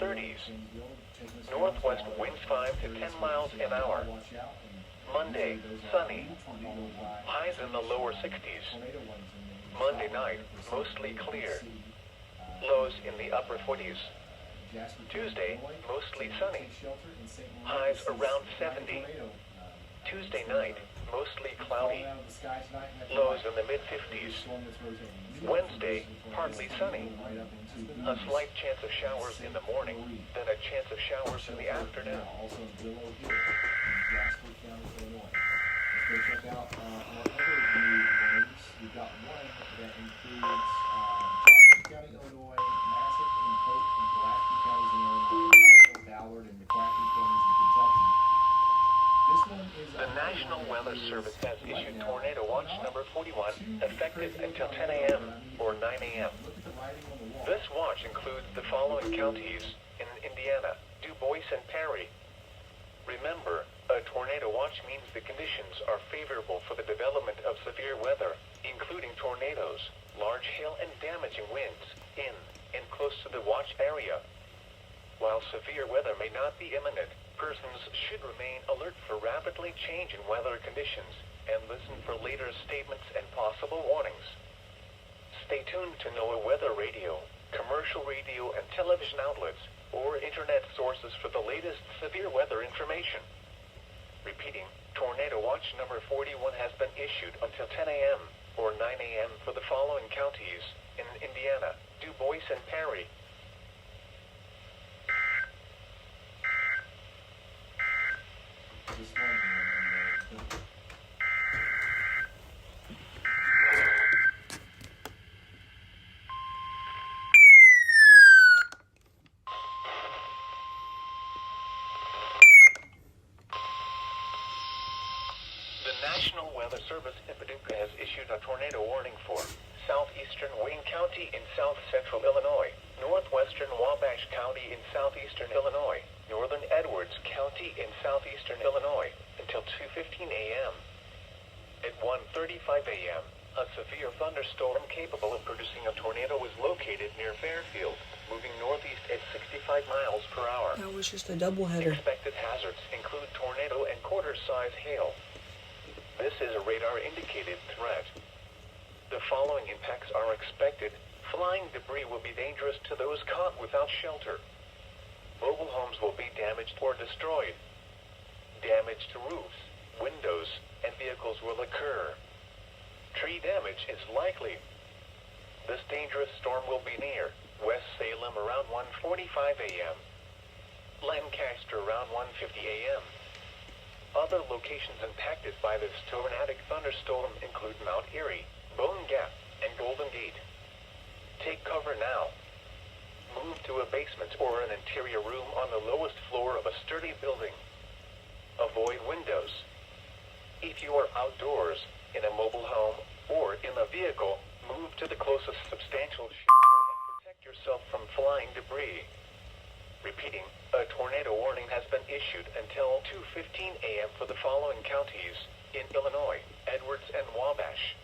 30s. Northwest winds 5 to 10 miles an hour. Monday, sunny. Highs in the lower 60s. Monday night, mostly clear. Lows in the upper 40s. Tuesday, mostly sunny. Highs around 70. Tuesday night, mostly cloudy. Lows in the mid-50s. Wednesday, partly sunny. A slight chance of showers in the morning, then a chance of showers in the afternoon. Check out our other new warnings. We've got one that includes Johnson County, Illinois, Massac and Polk and Pulaski counties in Illinois, and also Ballard and McCracken counties in Kentucky. This one is the National Weather Service has issued Tornado Watch number 41, effective until 10 a.m. or 9 a.m. This watch includes the following counties in Indiana: Du Bois and Perry. Remember, a tornado watch means the conditions are favorable for the development of severe weather, including tornadoes, large hail and damaging winds, in and close to the watch area. While severe weather may not be imminent, persons should remain alert for rapidly changing weather conditions and listen for later statements and possible warnings. Stay tuned to NOAA Weather Radio, commercial radio and television outlets, or internet sources for the latest severe weather information. Repeating, Tornado Watch number 41 has been issued until 10 a.m. or 9 a.m. for the following counties in Indiana: Du Bois and Perry. National Weather Service in Paducah has issued a tornado warning for southeastern Wayne County in south-central Illinois, northwestern Wabash County in southeastern Illinois, northern Edwards County in southeastern Illinois, until 2:15 a.m. At 1:35 a.m., a severe thunderstorm capable of producing a tornado was located near Fairfield, moving northeast at 65 miles per hour. That was just a doubleheader. Expected hazards include tornado and quarter-size hail. This is a radar-indicated threat. The following impacts are expected. Flying debris will be dangerous to those caught without shelter. Mobile homes will be damaged or destroyed. Damage to roofs, windows, and vehicles will occur. Tree damage is likely. This dangerous storm will be near West Salem around 1:45 a.m. Lancaster around 1:50 a.m. Other locations impacted by this tornadic thunderstorm include Mount Erie, Bone Gap, and Golden Gate. Take cover now. Move to a basement or an interior room on the lowest floor of a sturdy building. Avoid windows. If you are outdoors, in a mobile home, or in a vehicle, move to the closest substantial shelter and protect yourself from flying debris. Repeating, a tornado warning has been issued until 2:15 a.m. for the following counties in Illinois: Edwards and Wabash.